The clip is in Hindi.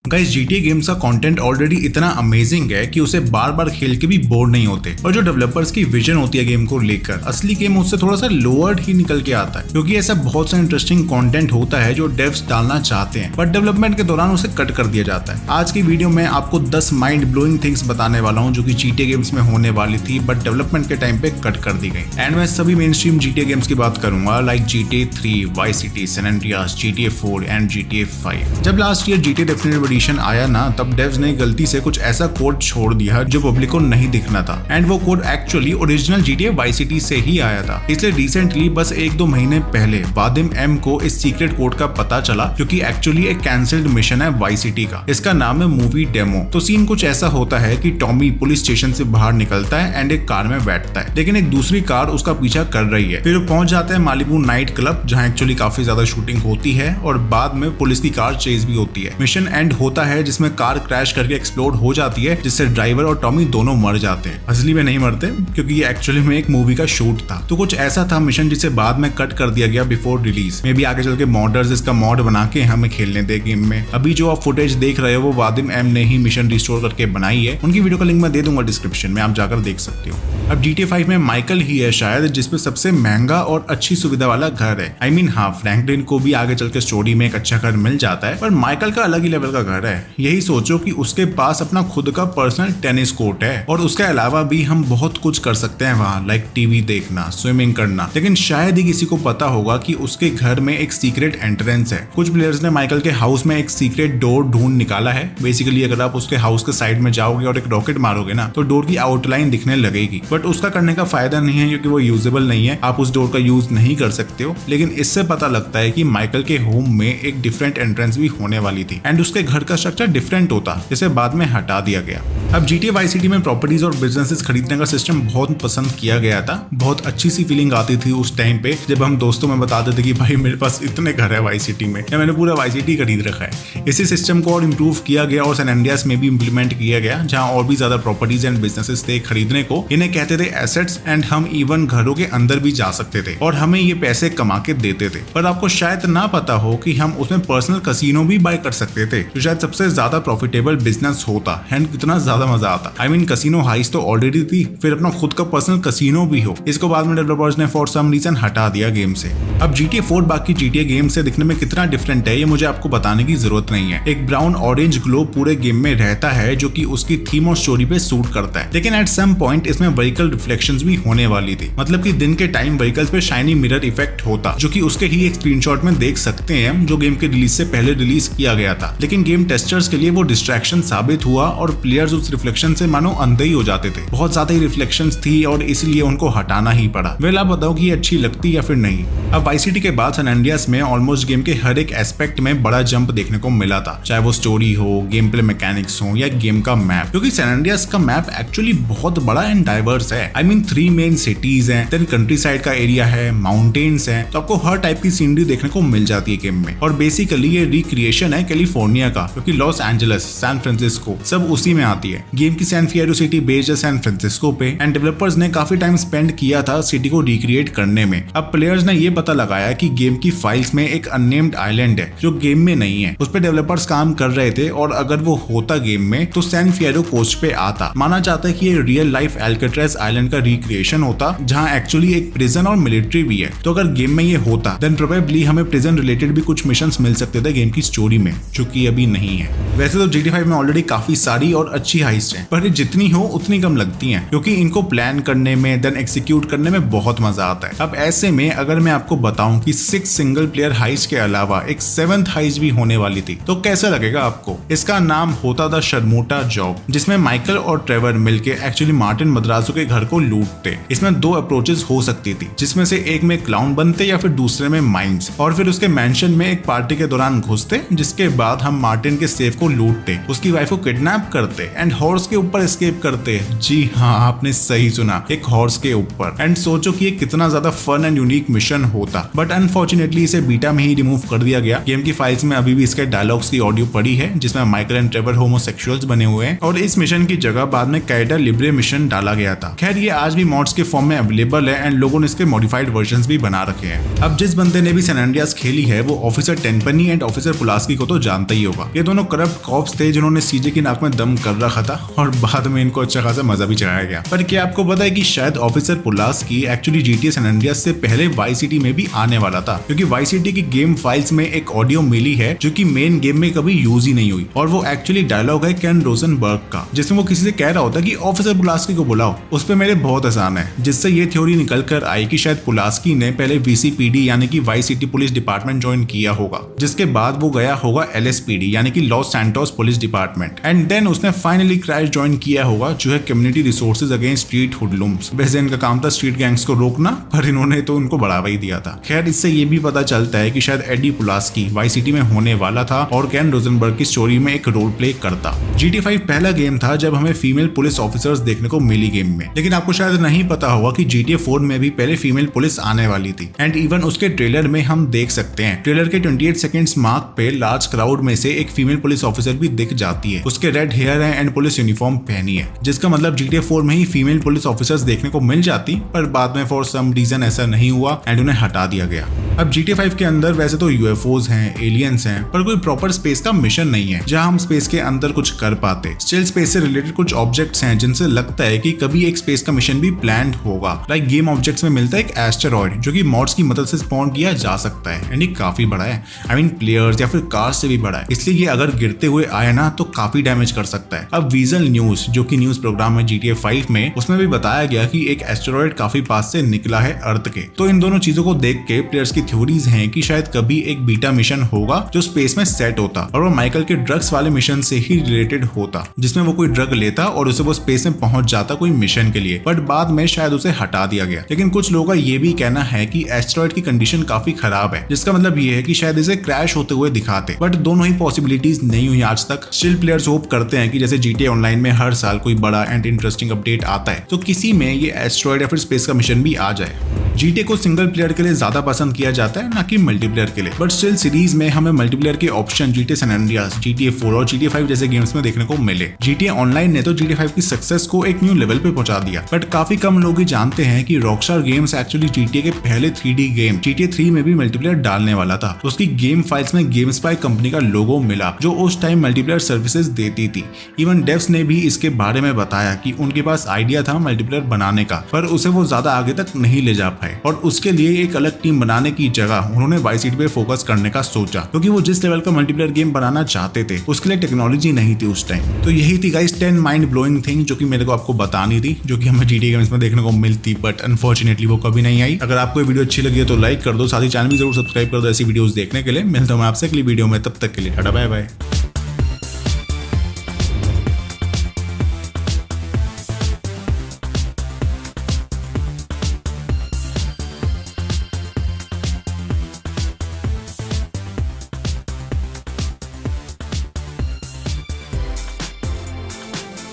गाइस GTA गेम्स का कंटेंट ऑलरेडी इतना अमेजिंग है कि उसे बार बार खेल के भी बोर नहीं होते। और जो डेवलपर्स की विजन होती है गेम को लेकर, असली गेम उससे थोड़ा सा लोअर्ड ही निकल के आता है, क्योंकि ऐसा बहुत सा इंटरेस्टिंग कंटेंट होता है जो डेव्स डालना चाहते हैं बट डेवलपमेंट के दौरान उसे कट कर दिया जाता है। आज की वीडियो में आपको 10 माइंड ब्लोइंग थिंग्स बताने वाला हूँ जो कि GTA गेम्स में होने वाली थी बट डेवलपमेंट के टाइम पे कट कर दी गई। एंड मैं सभी मेन स्ट्रीम GTA गेम्स की बात करूंगा, like GTA 3, Vice City, San Andreas, GTA 4 and GTA 5। जब last year GTA definitive addition आया ना, तब डेव्स ने गलती से कुछ ऐसा कोड छोड़ दिया जो पब्लिक को नहीं दिखना था। एंड वो code actually original GTA Vice City से ही आया था। इसलिए रिसेंटली बस 1-2 महीने पहले वादिम एम को इस सीक्रेट कोड का पता चला, क्योंकि एक्चुअली एक कैंसिल्ड मिशन है Vice City का। इसका नाम है मूवी डेमो। तो सीन कुछ ऐसा होता है कि टॉमी पुलिस स्टेशन से बाहर निकलता है एंड एक कार में बैठता है, लेकिन एक दूसरी कार उसका पीछा कर रही है। फिर वो पहुंच जाता है मालिबू नाइट क्लब, जहां एक्चुअली काफी ज्यादा शूटिंग होती है और बाद में पुलिस की कार चेज भी होती है। मिशन एंड होता है जिसमें कार क्रैश करके एक्सप्लोड हो जाती है, जिससे ड्राइवर और टॉमी दोनों मर जाते हैं। असली में नहीं मरते, क्योंकि ये एक्चुअली में एक मूवी का शूट था। तो कुछ ऐसा था मिशन जिसे बाद में कट कर दिया गया बिफोर रिलीज। मे भी आगे चल के मॉडर्स इसका मॉड बना के हमें खेलने दे गेम में। अभी जो आप फुटेज देख रहे हो वो वादिम एम ने ही मिशन रिस्टोर करके बनाई है। उनकी वीडियो का लिंक मैं दे दूंगा डिस्क्रिप्शन में, आप जाकर देख सकते हो। अब GTA 5 में माइकल ही है शायद जिसपे सबसे महंगा और अच्छी सुविधा वाला घर है। I mean, हाँ, फ्रैंकलिन को भी आगे चल के स्टोरी में एक अच्छा घर मिल जाता है, पर माइकल का अलग ही लेवल का घर है। यही सोचो कि उसके पास अपना खुद का पर्सनल टेनिस कोर्ट है और उसके अलावा भी हम बहुत कुछ कर सकते हैं वहाँ, लाइक टीवी देखना, स्विमिंग करना। लेकिन शायद ही किसी को पता होगा कि उसके घर में एक सीक्रेट एंट्रेंस है। कुछ प्लेयर्स ने माइकल के हाउस में एक सीक्रेट डोर ढूंढ निकाला है। बेसिकली अगर आप उसके हाउस के साइड में जाओगे और एक रॉकेट मारोगे ना, तो डोर की आउटलाइन दिखने लगेगी। बट उसका करने का फायदा नहीं है, क्योंकि वो यूजेबल नहीं है। आप उस डोर का यूज नहीं कर सकते हो। लेकिन इससे पता लगता है कि माइकल के होम में एक डिफरेंट एंट्रेंस भी होने वाली थी एंड उसके घर का स्ट्रक्चर डिफरेंट होता, जिसे बाद में हटा दिया गया। अब GTA Vice City में प्रॉपर्टीज और बिजनेसेस खरीदने का सिस्टम बहुत पसंद किया गया था। बहुत अच्छी सी फीलिंग आती थी उस टाइम पे जब हम दोस्तों में बताते थे कि भाई मेरे पास इतने घर है Vice City में, या मैंने पूरा Vice City खरीद रखा है। इसी सिस्टम को और इम्प्रूव किया गया और सैन एंड्रियास में भी इम्प्लीमेंट किया गया, जहाँ और भी ज्यादा प्रॉपर्टीज एंड बिजनेसेस थे खरीदने को। इन्हें कहते थे एसेट्स, एंड हम इवन घरों के अंदर भी जा सकते थे और हमें ये पैसे कमा के देते थे। पर आपको शायद ना पता हो कि हम उसमें पर्सनल कसिनो भी बाय कर सकते थे, जो शायद सबसे ज्यादा प्रॉफिटेबल बिजनेस होता एंड कितना ज्यादा मजा आता। I mean, कसिनो हाइस तो ऑलरेडी थी, फिर अपना खुद का पर्सनल कसिनो भी हो। इसको बाद में डेवलपर्स ने फॉर सम रीजन हटा दिया गेम से। अब GTA 4 बाकी GTA गेम से दिखने में कितना डिफरेंट है ये मुझे आपको बताने की जरूरत नहीं है। एक ब्राउन ऑरेंज ग्लो पूरे गेम में रहता है जो कि उसकी थीम और स्टोरी पे सूट करता है। लेकिन एट सम पॉइंट इसमें व्हीकल रिफ्लेक्शंस भी होने वाली थी, मतलब कि दिन के टाइम व्हीकल्स पे शाइनी मिरर इफेक्ट होता, जो कि उसके ही एक स्क्रीनशॉट में देख सकते हैं जो गेम के रिलीज से पहले रिलीज किया गया था। लेकिन गेम टेस्टर्स के लिए वो डिस्ट्रैक्शन साबित हुआ और प्लेयर्स उस रिफ्लेक्शन से मानो अंधे ही हो जाते थे। बहुत ज्यादा ही रिफ्लेक्शंस थी और इसलिए उनको हटाना ही पड़ा। वेल, आप बताओ कि ये अच्छी लगती या फिर नहीं। अब Vice City के बाद सैन एंड्रियास में ऑलमोस्ट गेम के हर एक एस्पेक्ट में बड़ा जंप देखने को मिला था, चाहे वो स्टोरी हो, गेम प्ले मैकेनिक्स हो या गेम का मैप, क्योंकि सैन एंड्रियास का मैप एक्चुअली बहुत बड़ा एंड डाइवर्स है। I mean, 3 मेन सिटीज हैं, देन कंट्री साइड का एरिया है, माउंटेन्स हैं, तो आपको हर टाइप की सीनरी देखने को मिल जाती है गेम में। और बेसिकली ये रिक्रिएशन है कैलिफोर्निया का, क्योंकि लॉस एंजलिस, सैन फ्रांसिस्को सब उसी में आती है। गेम की सैन फिएरो सिटी बेस्ड है सैन फ्रांसिस्को पे एंड डेवलपर्स ने काफी टाइम स्पेंड किया था सिटी को रिक्रिएट करने में। अब प्लेयर्स ने ये पता लगाया कि गेम की फाइल्स में एक अननेम्ड आइलैंड है जो गेम में नहीं है। उस पे डेवलपर्स काम कर रहे थे और अगर वो होता गेम में तो सैन फिएरो कोस्ट पे आता। माना जाता है कि ये रियल लाइफ एल्काट्राज आइलैंड का रिक्रिएशन होता, जहाँ एक्चुअली एक प्रिजन और मिलिट्री भी है। तो अगर गेम में ये होता देन प्रोबेबली हमें प्रिजन रिलेटेड भी कुछ मिशंस मिल सकते थे गेम की स्टोरी में, जो कि अभी नहीं है। वैसे तो GTA 5 में ऑलरेडी काफी सारी और अच्छी हाइस्ट है, पर जितनी हो उतनी कम लगती हैं, क्योंकि इनको प्लान करने में देन एग्जीक्यूट करने में बहुत मजा आता है। अब ऐसे में अगर मैं आपको बताऊं कि 6 सिंगल प्लेयर हाइस्ट के अलावा एक 7th हाइस्ट भी होने वाली थी, तो कैसा लगेगा आपको? इसका नाम होता था शर्मोटा जॉब, जिसमें माइकल और ट्रेवर मिलके एक्चुअली मार्टिन मद्रासो के घर को लूटते। इसमें 2 अप्रोचेस हो सकती थी, जिसमें से एक में क्लाउन बनते या फिर दूसरे में माइंस, और फिर उसके मैंशन में एक पार्टी के दौरान घुसते, जिसके बाद हम मार्टिन के सेफ को लूटते, उसकी वाइफ को किडनैप करते एंड हॉर्स के ऊपर एस्केप करते हैं। जी हाँ, आपने सही सुना, एक हॉर्स के ऊपर। एंड सोचो कि ये कितना ज्यादा फन एंड यूनिक मिशन होता, बट अनफॉर्चुनेटली इसे बीटा में ही रिमूव कर दिया गया। गेम की फाइल्स में अभी भी इसके डायलॉग्स की ऑडियो पड़ी है जिसमें माइकल एंड ट्रेवर होमोसेक्सुअल्स बने हुए हैं, और इस मिशन की जगह बाद में कैडा लिब्रे मिशन डाला गया था। खैर ये आज भी मॉड्स के फॉर्म में अवेलेबल है एंड लोगों ने इसके मॉडिफाइड वर्जन्स भी बना रखे हैं। अब जिस बंदे ने भी सैन एंड्रियास खेली है वो ऑफिसर टेनपनी एंड ऑफिसर पुलास्की को तो जानता ही होगा। ये दोनों करप्ट कॉप्स थे जिन्होंने सीजे की नाक में दम कर रखा था और बाद में इनको अच्छा खासा मजा भी चढ़ाया गया। पर क्या आपको पता है कि शायद officer Pulaski actually GTA San Andreas से पहले वाइस सिटी में भी आने वाला था, क्योंकि वाइस सिटी की गेम फाइल्स में एक ऑडियो मिली है जो कि मेन गेम में कभी यूज ही नहीं हुई, और वो एक्चुअली डायलॉग है केन रोजनबर्ग का, जिसमें वो किसी से कह रहा होता है कि ऑफिसर पुलास्की को बुलाओ। उस पे मेरे बहुत आसान है, जिससे ये थ्योरी निकल कर आई कि शायद पुलास्की ने पहले VCPD यानी कि vice city police department join किया होगा, जिसके बाद वो गया होगा LSPD यानी कि Los Santos police department, and then उसने फाइनली क्रैश ज्वाइन किया होगा जो है community resources against street hoodlums. वैसे इनका काम था स्ट्रीट गैंग्स को रोकना, पर इन्होंने तो उनको बढ़ावा ही दिया था। खैर इससे ये भी पता चलता है कि शायद एडी पुलास्की वाइस सिटी में होने वाला था और केन रोजनबर्ग की स्टोरी में एक रोल प्ले करता। GTA 5 पहला गेम था जब हमें फीमेल पुलिस ऑफिसर्स देखने को मिली गेम में, लेकिन आपको शायद नहीं पता होगा कि GTA 4 में भी पहले फीमेल पुलिस आने वाली थी। एंड इवन उसके ट्रेलर में हम देख सकते हैं, ट्रेलर के 28 सेकंड्स मार्क पे लार्ज क्राउड में से एक फीमेल पुलिस ऑफिसर भी दिख जाती है। उसके रेड हेयर है एंड पुलिस यूनिफॉर्म पहनी है, जिसका मतलब GTA 4 में ही फीमेल पुलिस ऑफिसर्स देखने को मिल जाती, पर बाद में फॉर सम रीजन ऐसा नहीं हुआ एंड उन्हें हटा दिया गया। अब GTA 5 के अंदर वैसे तो UFOs हैं, एलियंस हैं, पर कोई प्रॉपर स्पेस का मिशन नहीं है जहां हम स्पेस के अंदर कुछ कर पाते। स्टिल स्पेस से रिलेटेड कुछ ऑब्जेक्ट्स हैं जिनसे लगता है कि कभी एक स्पेस का मिशन भी प्लान्ड होगा। लाइक गेम ऑब्जेक्ट्स में मिलता है एक एस्टेरॉइड जो कि मॉड्स की मदद से स्पॉन किया जा सकता है, एंड ये काफी बड़ा है। आई मीन प्लेयर्स या फिर कार्स से भी बड़ा है, इसलिए ये अगर गिरते हुए आए ना तो काफी डैमेज कर सकता है। अब वीजल न्यूज जो कि न्यूज प्रोग्राम है GTA 5 में, उसमें भी बताया गया कि एक एस्टेरॉइड काफी पास से निकला है अर्थ के। तो इन दोनों चीजों को देख के प्लेयर्स की थ्योरीज हैं कि शायद कभी एक बीटा मिशन होगा जो स्पेस में सेट होता, और वो माइकल के ड्रग्स वाले मिशन से ही रिलेटेड होता, जिसमें वो कोई ड्रग लेता और उसे वो स्पेस में पहुंच जाता कोई मिशन के लिए, बट बाद में शायद उसे हटा दिया गया। लेकिन कुछ लोगों का ये भी कहना है कि एस्टेरॉइड की कंडीशन काफी खराब है, जिसका मतलब ये है कि शायद इसे क्रैश होते हुए दिखाते, बट दोनों ही पॉसिबिलिटीज नहीं हुई आज तक। स्टिल प्लेयर्स होप करते हैं कि जैसे GTA ऑनलाइन में हर साल कोई बड़ा एंड इंटरेस्टिंग अपडेट आता है, तो किसी में ये एस्टेरॉइड या फिर स्पेस का मिशन भी आ जाए। GTA को सिंगल प्लेयर के लिए ज्यादा पसंद किया जाता है, ना कि मल्टीप्लेयर के लिए, बट स्टिल सीरीज में हमें मल्टीप्लेयर के option GTA San Andreas, GTA 4 और GTA 5 जैसे गेम्स में देखने को मिले। GTA ऑनलाइन ने तो GTA 5 की सक्सेस को एक न्यू लेवल पे पहुंचा दिया, बट काफी कम लोग ही जानते हैं कि रॉकस्टार गेम्स एक्चुअली GTA के पहले 3D गेम GTA 3 में भी मल्टीप्लेयर डालने वाला था। तो उसकी गेम फाइल्स में गेमस्पाई कंपनी का लोगो मिला जो उस टाइम मल्टीप्लेयर सर्विसेज देती थी। इवन डेव्स ने भी इसके बारे में बताया कि उनके पास आइडिया था मल्टीप्लेयर बनाने का, पर उसे वो ज्यादा आगे तक नहीं ले जा पाए, और उसके लिए एक अलग टीम बनाने की जगह उन्होंने वाइस सिटी पे फोकस करने का सोचा, क्योंकि वो जिस लेवल का मल्टीप्लेयर गेम बनाना चाहते थे उसके लिए टेक्नोलॉजी नहीं थी उस टाइम। तो यही थी गाइस 10 माइंड ब्लोइंग थिंग जो कि मेरे को आपको बतानी थी, जो कि हमें GTA गेम्स में देखने को मिलती, बट अनफॉर्चुनेटली वो कभी नहीं आई। अगर आपको ये वीडियो अच्छी लगी है तो लाइक कर दो, साथ ही चैनल भी जरूर सब्सक्राइब कर दो ऐसी वीडियोस देखने के लिए। मिलता हूं मैं आपसे अगली वीडियो में, तब तक के लिए टाटा बाय बाय।